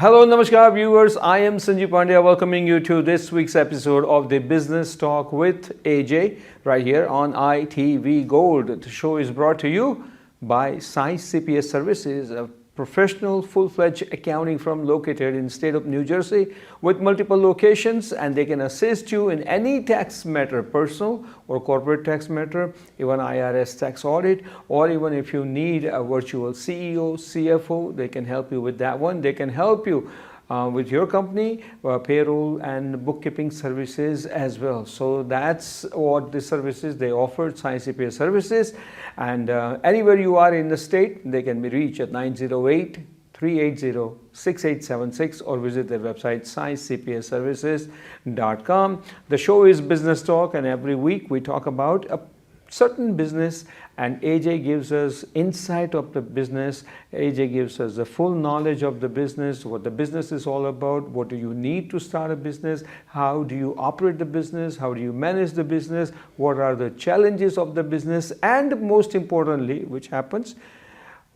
Hello, Namaskar viewers. I am Sanjeev Pandya welcoming you to this week's episode of the Business Talk with Ajay right here on ITV Gold. The show is brought to you by CPA Services, a professional full-fledged accounting firm located in the state of New Jersey with multiple locations, and they can assist you in any tax matter, personal or corporate tax matter, even IRS tax audit, or even if you need a virtual CEO, CFO, they can help you with that one. They can help you with your company, payroll and bookkeeping services as well. So that's what the services they offer, CPA Services. And anywhere you are in the state, they can be reached at 908-380-6876 or visit their website, scicpaservices.com. The show is Business Talk, and every week we talk about a certain business, and AJ gives us insight of the business. AJ gives us the full knowledge of the business, what the business is all about, what do you need to start a business, how do you operate the business, how do you manage the business, what are the challenges of the business, and most importantly, which happens,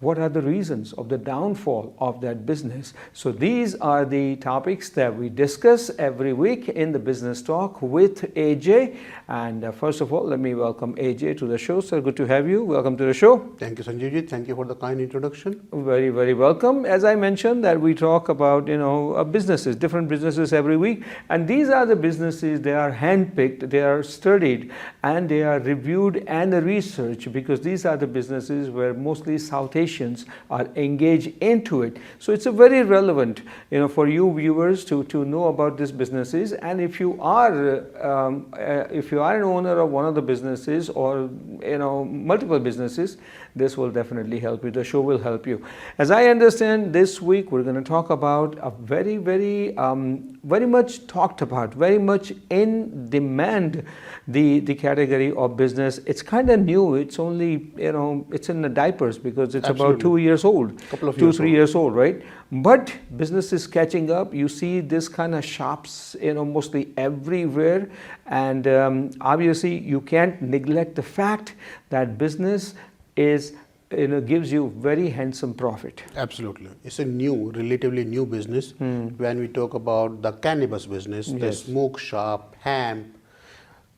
what are the reasons of the downfall of that business? So these are the topics that we discuss every week in the Business Talk with AJ. And first of all, let me welcome AJ to the show. Sir, good to have you. Welcome to the show. Thank you, Sanjeevji. Thank you for the kind introduction. Very, very welcome. As I mentioned, that we talk about, businesses, different businesses every week. And these are the businesses, they are handpicked, they are studied, and they are reviewed and researched, because these are the businesses where mostly South Asians are engaged into it. So it's a very relevant, for you viewers to know about these businesses. And if you are an owner of one of the businesses or multiple businesses, this will definitely help you. The show will help you. As I understand, this week we're going to talk about a very, very, very much talked about, very much in demand, the category of business. It's kind of new. It's only, it's in the diapers because it's Absolutely. about 2 years old, Couple of 2-3 years old, right? But business is catching up. You see this kind of shops, mostly everywhere. And obviously you can't neglect the fact that business is, gives you very handsome profit. Absolutely. It's a relatively new business. When we talk about the cannabis business, the smoke shop, hemp,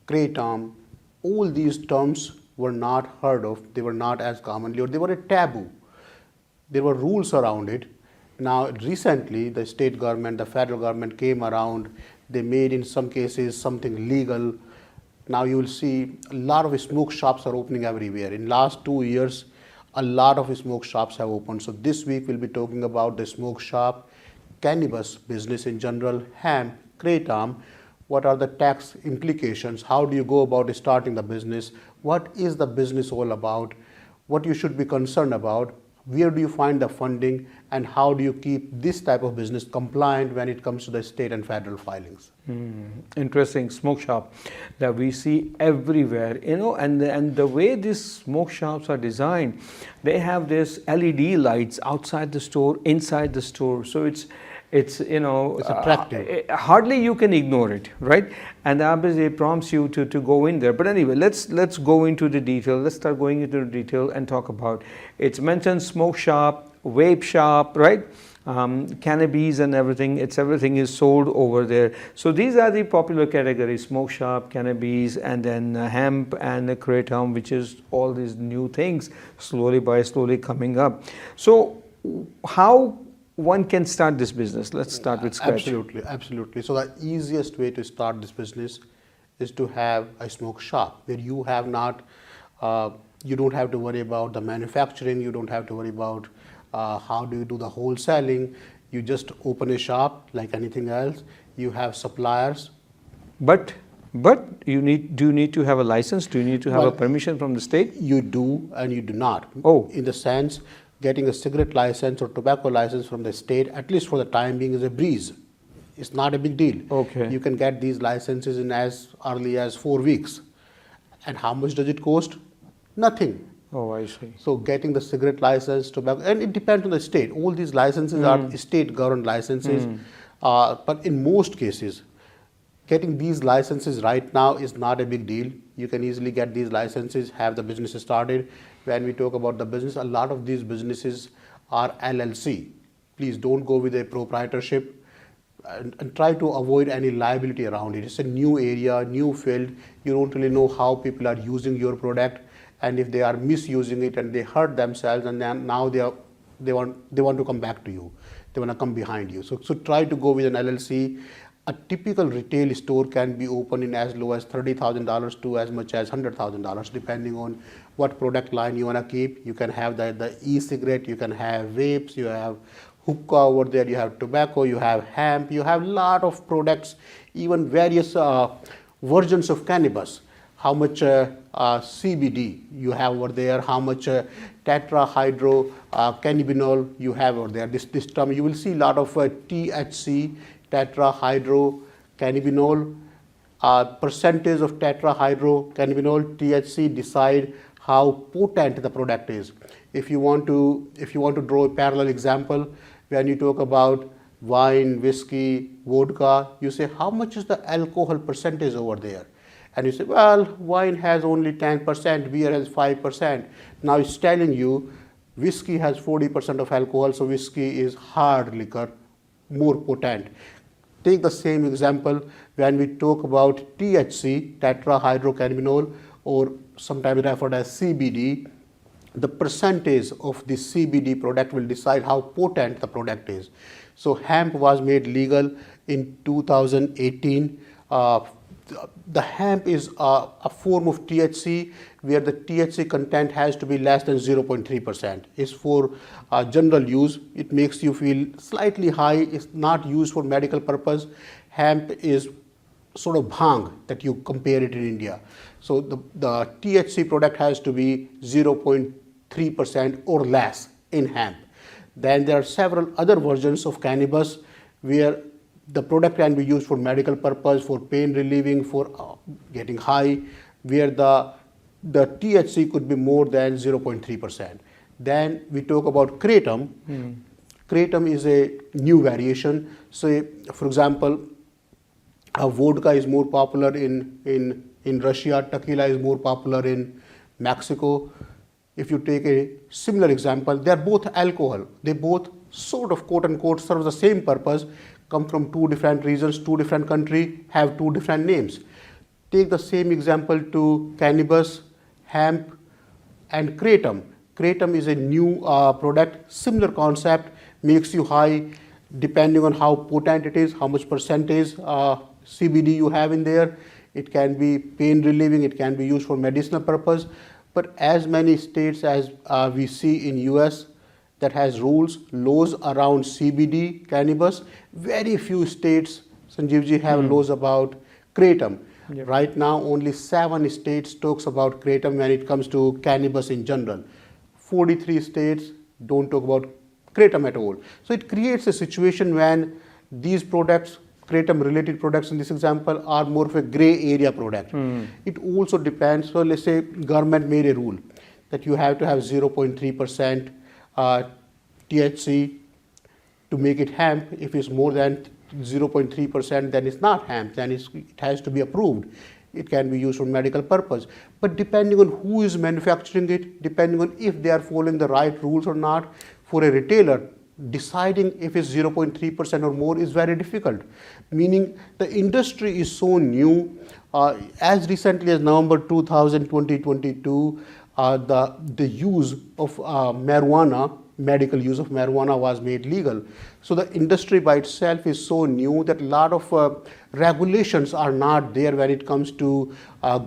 kratom, all these terms were not heard of. They were not as commonly, or they were a taboo. There were rules around it. Now, recently, the state government, the federal government came around. They made, in some cases, something legal. Now you will see a lot of smoke shops are opening everywhere. In last 2 years, a lot of smoke shops have opened. So this week we'll be talking about the smoke shop, cannabis business in general, hemp, kratom. What are the tax implications? How do you go about starting the business? What is the business all about? What you should be concerned about? Where do you find the funding, and how do you keep this type of business compliant when it comes to the state and federal filings? Interesting. Smoke shop that we see everywhere, and the way these smoke shops are designed, they have this LED lights outside the store, inside the store. So it's attractive. Hardly you can ignore it, right? And obviously it prompts you to go in there. But anyway, let's go into the detail. Let's start going into the detail and talk about. It's mentioned smoke shop, vape shop, right? Cannabis and everything. Everything is sold over there. So these are the popular categories: smoke shop, cannabis, and then hemp and kratom, which is all these new things slowly coming up. So how one can start this business? Let's start with scratch. Absolutely. So the easiest way to start this business is to have a smoke shop where you have not, you don't have to worry about the manufacturing. You don't have to worry about how do you do the wholesaling. You just open a shop like anything else. You have suppliers. But do you need to have a license? Do you need to have a permission from the state? You do and you do not. Oh. In the sense, getting a cigarette license or tobacco license from the state, at least for the time being, is a breeze. It's not a big deal. Okay. You can get these licenses in as early as 4 weeks. And how much does it cost? Nothing. Oh, I see. So getting the cigarette license, tobacco, and it depends on the state. All these licenses are state governed licenses. But in most cases, getting these licenses right now is not a big deal. You can easily get these licenses, have the business started. When we talk about the business, a lot of these businesses are LLC. please don't go with a proprietorship, and try to avoid any liability around it. It's a new area, new field. You don't really know how people are using your product, and if they are misusing it and they hurt themselves, and then now they want to come back to you. They want to come behind you. So try to go with an LLC. A typical retail store can be opened in as low as $30,000 to as much as $100,000, depending on what product line you want to keep. You can have the e-cigarette, you can have vapes, you have hookah over there, you have tobacco, you have hemp, you have lot of products, even various versions of cannabis. How much CBD you have over there, how much tetrahydro cannabinol you have over there. This term, you will see a lot of THC, tetrahydro cannabinol. Percentage of tetrahydro cannabinol, THC, decide how potent the product is. If you want to draw a parallel example, when you talk about wine, whiskey, vodka, you say how much is the alcohol percentage over there? And you say, well, wine has only 10%, beer has 5%. Now it's telling you whiskey has 40% of alcohol, so whiskey is hard liquor, more potent. Take the same example when we talk about THC, tetrahydrocannabinol, or sometimes referred as CBD. The percentage of the CBD product will decide how potent the product is. So hemp was made legal in 2018. The hemp is a form of THC where the THC content has to be less than 0.3%. It's for general use. It makes you feel slightly high. It's not used for medical purpose. Hemp is sort of bhang that you compare it in India. So the THC product has to be 0.3% or less in hemp. Then there are several other versions of cannabis where the product can be used for medical purpose, for pain relieving, for getting high, where the THC could be more than 0.3%. Then we talk about kratom. Kratom is a new variation. So, for example, vodka is more popular in Russia, tequila is more popular in Mexico. If you take a similar example, they are both alcohol. They both sort of quote unquote serve the same purpose, come from two different regions, two different countries, have two different names. Take the same example to cannabis, hemp, and kratom. Kratom is a new product, similar concept, makes you high depending on how potent it is, how much percentage CBD you have in there. It can be pain relieving, it can be used for medicinal purpose. But as many states as we see in US that has laws around CBD, cannabis, very few states, Sanjeevji, have laws about kratom. Yep. Right now, only 7 states talks about kratom when it comes to cannabis in general. 43 states don't talk about kratom at all. So it creates a situation when these products, kratom related products in this example, are more of a gray area product. It also depends. So let's say government made a rule that you have to have 0.3% THC to make it hemp. If it's more than 0.3%, then it's not hemp, then it has to be approved. It can be used for medical purpose. But depending on who is manufacturing it, depending on if they are following the right rules or not, for a retailer, deciding if it's 0.3% or more is very difficult. Meaning the industry is so new. As recently as November 2022, the use of marijuana, medical use of marijuana was made legal. So the industry by itself is so new that a lot of regulations are not there when it comes to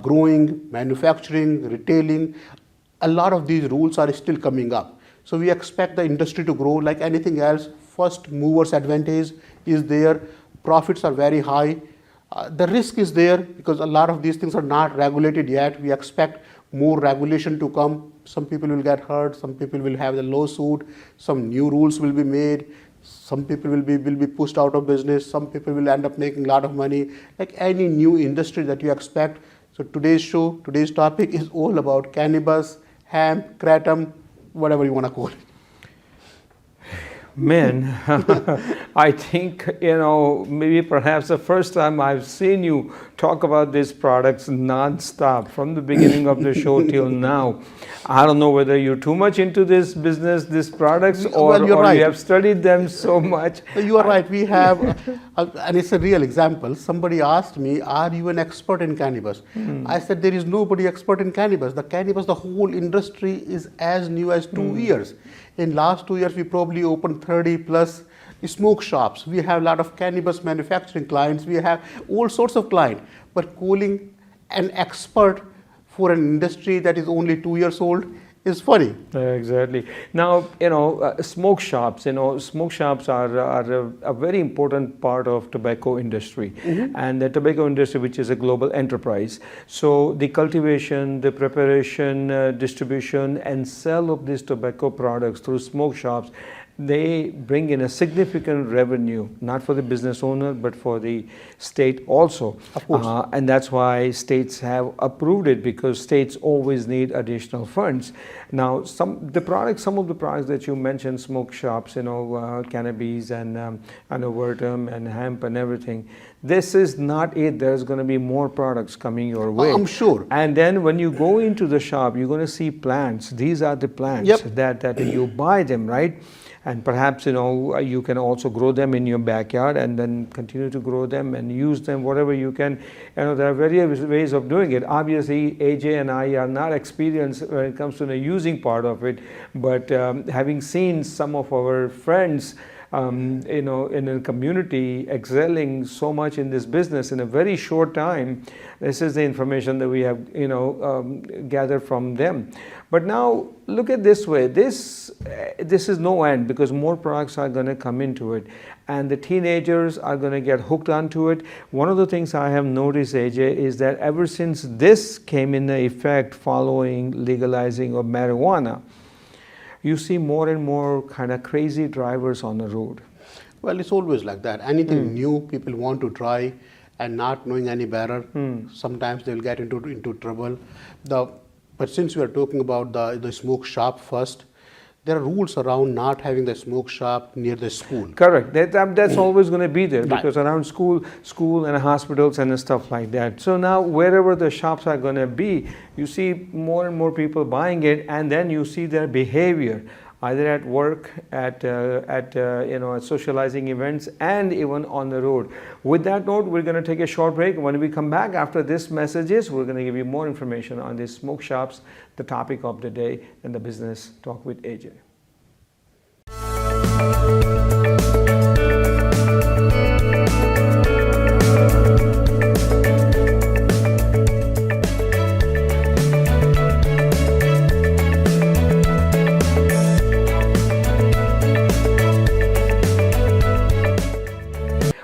growing, manufacturing, retailing. A lot of these rules are still coming up. So we expect the industry to grow like anything else. First movers advantage is there. Profits are very high. The risk is there because a lot of these things are not regulated yet. We expect more regulation to come. Some people will get hurt. Some people will have the lawsuit. Some new rules will be made. Some people will be pushed out of business. Some people will end up making a lot of money. Like any new industry that you expect. So today's topic is all about cannabis, hemp, kratom, whatever you want to call it. Man, I think, maybe perhaps the first time I've seen you talk about these products non-stop from the beginning of the show till now. I don't know whether you're too much into this business, these products, or, Well, you're or right. you have studied them so much. You are right. We have, and it's a real example. Somebody asked me, "Are you an expert in cannabis?" I said, "There is nobody expert in cannabis. The whole industry is as new as 2 years. In last 2 years, we probably opened 30 plus smoke shops. We have a lot of cannabis manufacturing clients. We have all sorts of clients. But calling an expert for an industry that is only 2 years old is funny." Exactly. Now, smoke shops, smoke shops are a very important part of tobacco industry. And the tobacco industry, which is a global enterprise. So the cultivation, the preparation, distribution, and sale of these tobacco products through smoke shops, they bring in a significant revenue, not for the business owner, but for the state also. Of course. And that's why states have approved it, because states always need additional funds. Now, some of the products that you mentioned, smoke shops, cannabis and vertum and hemp and everything, this is not it. There's going to be more products coming your way. I'm sure. And then when you go into the shop, you're going to see plants. These are the plants that you buy them, right? And perhaps, you can also grow them in your backyard and then continue to grow them and use them whatever you can. There are various ways of doing it. Obviously, Ajay and I are not experienced when it comes to the using part of it, but having seen some of our friends in a community excelling so much in this business in a very short time, this is the information that we have gathered from them. But now look at this way, this is no end, because more products are going to come into it and the teenagers are going to get hooked onto it. One of the things I have noticed, Ajay, is that ever since this came into effect following legalizing of marijuana, you see more and more kind of crazy drivers on the road. Well, it's always like that. Anything new, people want to try, and not knowing any better, sometimes they'll get into trouble. But since we are talking about the smoke shop first, there are rules around not having the smoke shop near the school. Correct. That's always going to be there, Right. because around school and hospitals and stuff like that. So now wherever the shops are going to be, you see more and more people buying it, and then you see their behavior, either at work, at socializing events, and even on the road. With that note, we're going to take a short break. When we come back after this messages, we're going to give you more information on these smoke shops, the topic of the day, and the business talk with Ajay.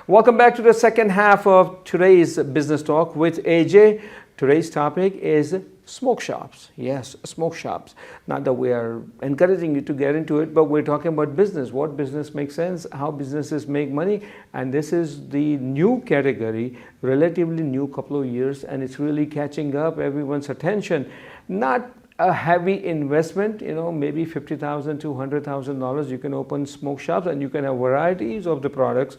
Welcome back to the second half of today's business talk with Ajay. Today's topic is smoke shops. Yes, smoke shops. Not that we are encouraging you to get into it, but we're talking about business. What business makes sense, how businesses make money, and this is the new category, relatively new couple of years, and it's really catching up everyone's attention. Not a heavy investment, maybe $50,000 to $100,000. You can open smoke shops and you can have varieties of the products,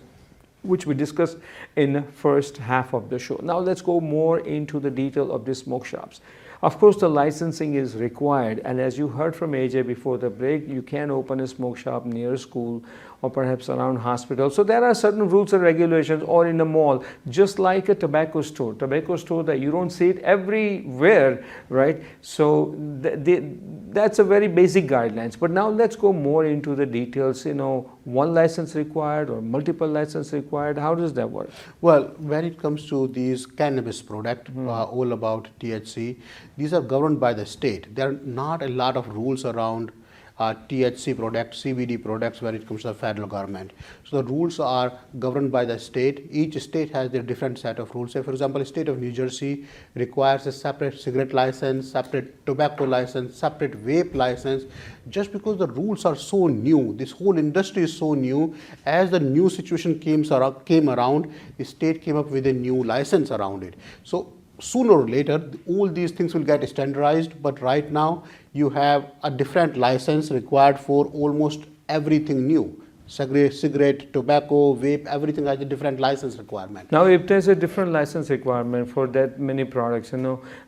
which we discussed in the first half of the show. Now let's go more into the detail of these smoke shops. Of course, the licensing is required, and as you heard from Ajay before the break, you can open a smoke shop near a school or perhaps around hospitals. So there are certain rules and regulations, or in a mall, just like a tobacco store that you don't see it everywhere, right? So that's a very basic guidelines. But now let's go more into the details. One license required or multiple license required. How does that work? Well, when it comes to these cannabis products, all about THC, these are governed by the state. There are not a lot of rules around THC products, CBD products when it comes to the federal government. So the rules are governed by the state. Each state has their different set of rules. Say, for example, the state of New Jersey requires a separate cigarette license, separate tobacco license, separate vape license. Just because the rules are so new, this whole industry is so new, as the new situation came around, the state came up with a new license around it. So sooner or later, all these things will get standardized, but right now you have a different license required for almost everything new. cigarette, tobacco, vape, everything has a different license requirement. Now, if there's a different license requirement for that many products,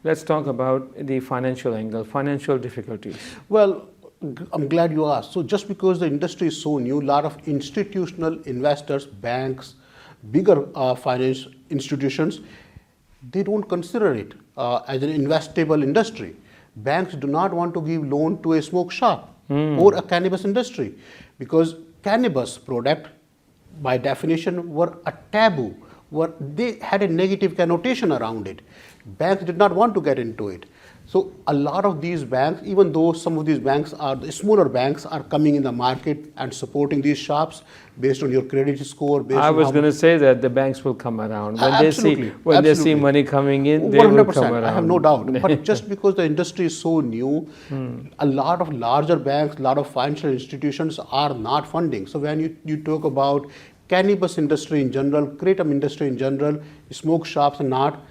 let's talk about the financial angle, financial difficulties. Well, I'm glad you asked. So just because the industry is so new, a lot of institutional investors, banks, bigger finance institutions, they don't consider it as an investable industry. Banks do not want to give loan to a smoke shop or a cannabis industry because cannabis product by definition were a taboo, they had a negative connotation around it. Banks did not want to get into it. So a lot of these banks, even though some of these banks are the smaller banks, are coming in the market and supporting these shops based on your credit score. I was going to say that the banks will come around when absolutely, they see money coming in. They 100%, will come around. I have no doubt. But just because the industry is so new, a lot of larger banks, a lot of financial institutions are not funding. So when you talk about cannabis industry in general, kratom industry in general, smoke shops and not,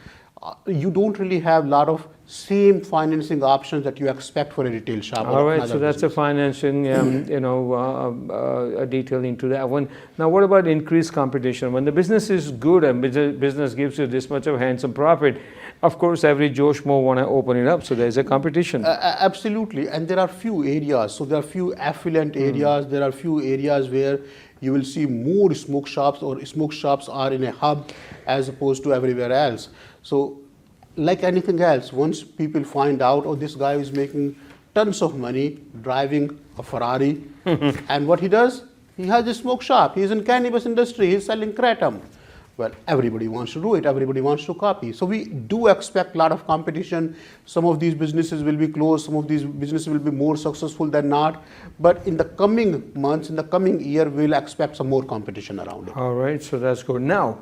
you don't really have a lot of same financing options that you expect for a retail shop. All right, so that's a financing, a detail into that one. Now, what about increased competition? When the business is good and business gives you this much of handsome profit, of course, every Joe Schmo want to open it up. So there's a competition. Absolutely, and there are few areas. So there are few affluent areas. There are few areas where you will see more smoke shops, or smoke shops are in a hub as opposed to everywhere else. So like anything else, once people find out, oh, this guy is making tons of money driving a Ferrari, and what he does, he has a smoke shop, he's in cannabis industry, he's selling kratom. Well, everybody wants to do it, everybody wants to copy. So we do expect a lot of competition. Some of these businesses will be closed, some of these businesses will be more successful than not. But in the coming months, in the coming year, we'll expect some more competition around it. All right, so that's good. Now,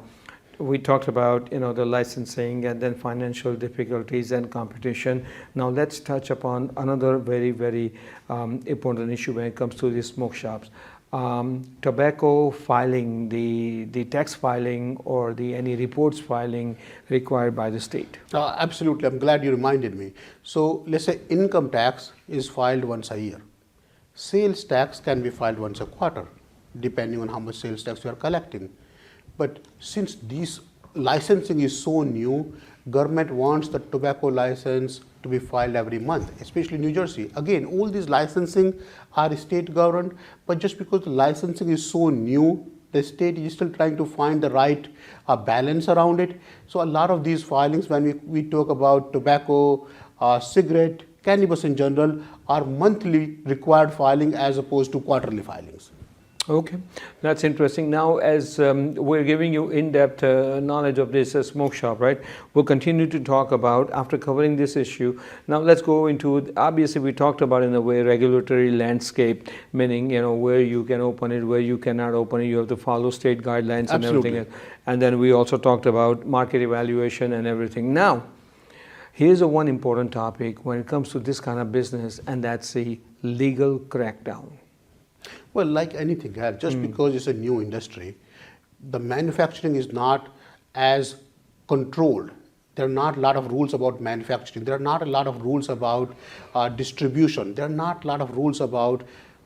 we talked about the licensing and then financial difficulties and competition. Now let's touch upon another very, very important issue when it comes to these smoke shops. Tobacco filing, the tax filing or any reports filing required by the state. Absolutely, I'm glad you reminded me. So let's say income tax is filed once a year. Sales tax can be filed once a quarter, depending on how much sales tax you are collecting. But since this licensing is so new, government wants the tobacco license to be filed every month, especially New Jersey. Again, all these licensing are state governed, but just because the licensing is so new, the state is still trying to find the right balance around it. So a lot of these filings, when we talk about tobacco, cigarette, cannabis in general, are monthly required filing as opposed to quarterly filings. Okay, that's interesting. Now, as we're giving you in-depth knowledge of this smoke shop, right? We'll continue to talk about, after covering this issue, now let's go into, obviously we talked about in a way regulatory landscape, meaning, where you can open it, where you cannot open it, you have to follow state guidelines and everything else. And then we also talked about market evaluation and everything. Now, here's one important topic when it comes to this kind of business, and that's the legal crackdown. Well, like anything else, just because it's a new industry, the manufacturing is not as controlled. There are not a lot of rules about manufacturing. There are not a lot of rules about distribution. There are not a lot of rules about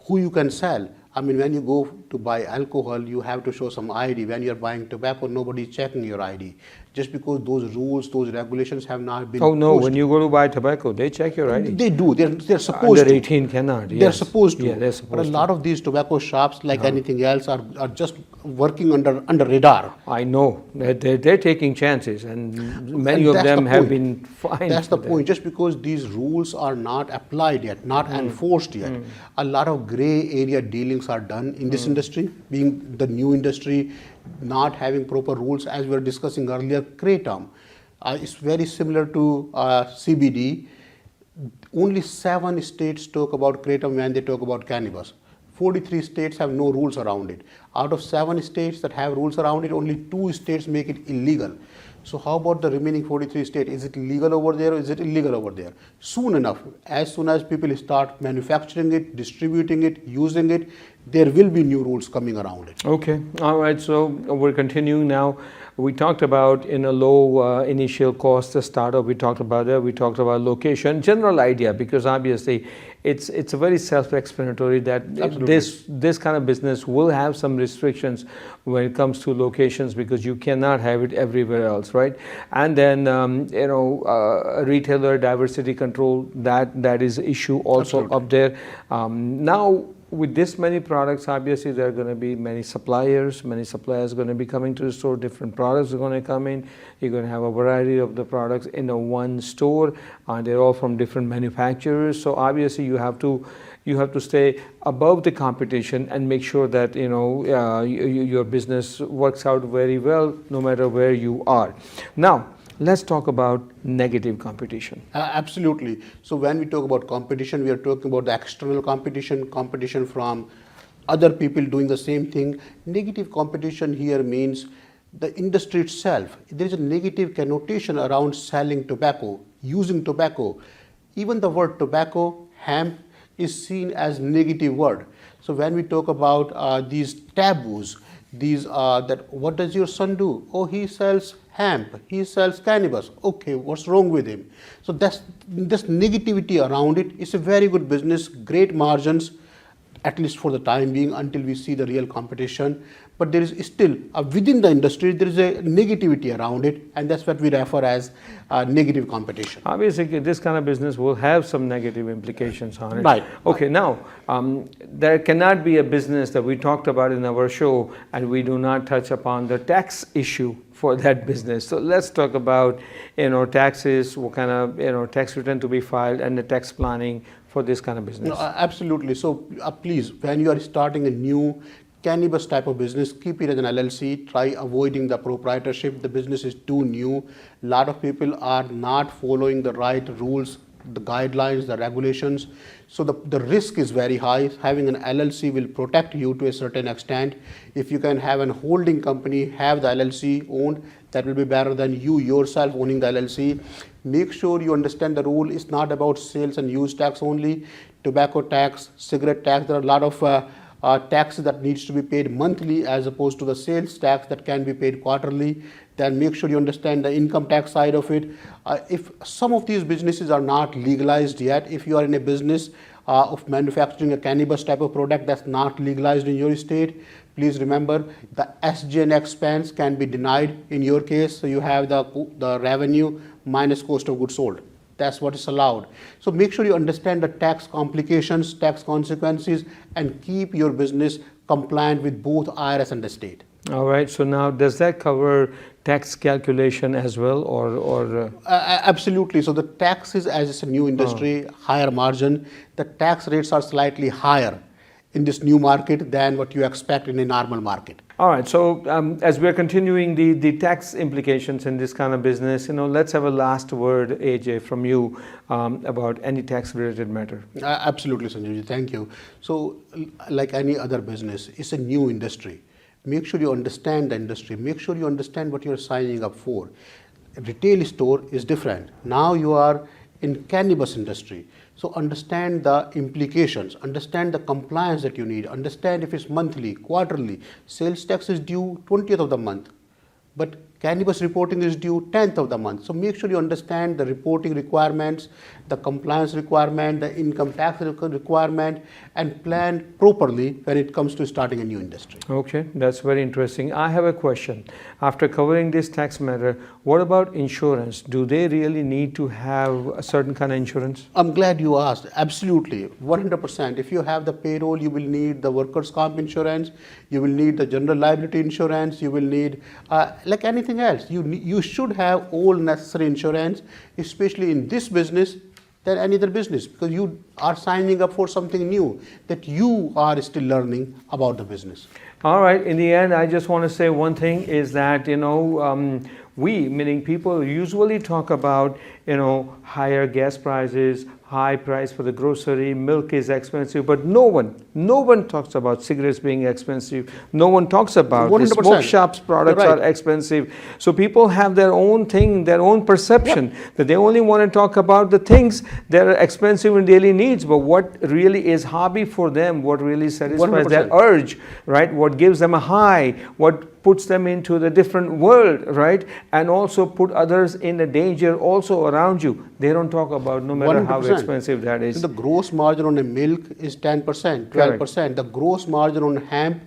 who you can sell. I mean, when you go to buy alcohol, you have to show some ID. When you're buying tobacco, nobody is checking your ID. Just because those rules, those regulations have not been Oh no, pushed. when you go to buy tobacco, they check your ID. They do. They're supposed Under to. 18 cannot. Yes. They're supposed to. Yeah, they're supposed but a lot of these tobacco shops, like anything else, are just working under radar. I know. They're taking chances, and many of them have been fined. That's the point. Just because these rules are not applied yet, not enforced yet, a lot of gray area dealings are done in this industry, being the new industry, not having proper rules. As we were discussing earlier, kratom is very similar to CBD. Only 7 states talk about kratom when they talk about cannabis. 43 states have no rules around it. Out of 7 states that have rules around it, only 2 states make it illegal. So how about the remaining 43 states? Is it legal over there or is it illegal over there? Soon enough, as soon as people start manufacturing it, distributing it, using it, there will be new rules coming around it. Okay, all right, so we're continuing now. We talked about in a low initial cost, the startup, we talked about that, we talked about location, general idea, because obviously it's a very self-explanatory that Absolutely. this kind of business will have some restrictions when it comes to locations, because you cannot have it everywhere else, right? And then retailer diversity control, that is issue also Absolutely. up there. Now with this many products, obviously there are going to be many suppliers are going to be coming to the store, different products are going to come in. You're going to have a variety of the products in a one store, they're all from different manufacturers. So obviously you have to stay above the competition and make sure that your business works out very well no matter where you are. Now let's talk about negative competition. Absolutely. So when we talk about competition, we are talking about the external competition from other people doing the same thing. Negative competition here means the industry itself. There is a negative connotation around selling tobacco, using tobacco. Even the word tobacco, hemp, is seen as negative word. So when we talk about these taboos, that what does your son do? Oh, he sells hemp, he sells cannabis. Okay, what's wrong with him? So that's this negativity around it. It's a very good business, great margins, at least for the time being, until we see the real competition. But there is still within the industry there is a negativity around it, and that's what we refer as negative competition. Obviously, this kind of business will have some negative implications on it. Right. Okay, now, there cannot be a business that we talked about in our show and we do not touch upon the tax issue for that business. So let's talk about, taxes, what kind of, tax return to be filed, and the tax planning for this kind of business. No, absolutely. So please, when you are starting a new cannabis type of business, keep it as an LLC. Try avoiding the proprietorship. The business is too new. A lot of people are not following the right rules, the guidelines, the regulations. So the risk is very high. Having an LLC will protect you to a certain extent. If you can have a holding company, have the LLC owned, that will be better than you yourself owning the LLC. Make sure you understand the rule. It's not about sales and use tax only. Tobacco tax, cigarette tax, there are a lot of taxes that needs to be paid monthly as opposed to the sales tax that can be paid quarterly. Then make sure you understand the income tax side of it. If some of these businesses are not legalized yet, if you are in a business of manufacturing a cannabis type of product that's not legalized in your state, please remember the SG&A expense can be denied in your case. So you have the revenue minus cost of goods sold. That's what is allowed. So make sure you understand the tax complications, tax consequences, and keep your business compliant with both IRS and the state. All right. So now, does that cover tax calculation as well, or? Absolutely. So the taxes, as it's a new industry, higher margin, the tax rates are slightly higher in this new market than what you expect in a normal market. All right. So as we're continuing the tax implications in this kind of business, let's have a last word, Ajay, from you about any tax-related matter. Absolutely, Sanjeevji. Thank you. So, like any other business, it's a new industry. Make sure you understand the industry. Make sure you understand what you're signing up for. A retail store is different. Now you are in cannabis industry. So understand the implications, understand the compliance that you need, understand if it's monthly, quarterly. Sales tax is due 20th of the month, but cannabis reporting is due 10th of the month. So make sure you understand the reporting requirements, the compliance requirement, the income tax requirement, and plan properly when it comes to starting a new industry. Okay, that's very interesting. I have a question. After covering this tax matter, what about insurance? Do they really need to have a certain kind of insurance? I'm glad you asked. Absolutely, 100%. If you have the payroll, you will need the workers' comp insurance, you will need the general liability insurance, you will need, like anything else, you should have all necessary insurance, especially in this business than any other business, because you are signing up for something new that you are still learning about the business. All right. In the end, I just want to say one thing is that, we, meaning people, usually talk about, higher gas prices, high price for the grocery, milk is expensive, but no one talks about cigarettes being expensive. No one talks about the 100%. smoke shops products Right. are expensive. So people have their own thing, their own perception, that they only want to talk about the things that are expensive in daily needs, but what really is hobby for them, what really satisfies their 100%. urge, right? What gives them a high, what puts them into the different world, right? And also put others in a danger also around you. They don't talk about, no matter how 100%. expensive that is. So the gross margin on a milk is 10%, 12%. The gross margin on hemp,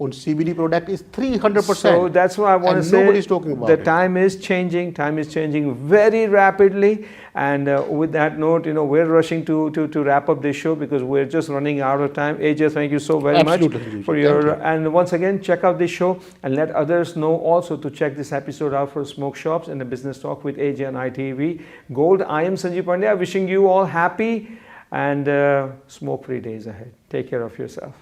on CBD product is 300%. So that's what I want to say. Nobody's talking about the it. time is changing very rapidly, and with that note, we're rushing to wrap up this show because we're just running out of time. Ajay, thank you so very much for your, and once again, check out this show and let others know also to check this episode out for Smoke Shops and the Business Talk with Ajay on ITV Gold. I am Sanjeev Pandya, wishing you all happy and smoke-free days ahead. Take care of yourself.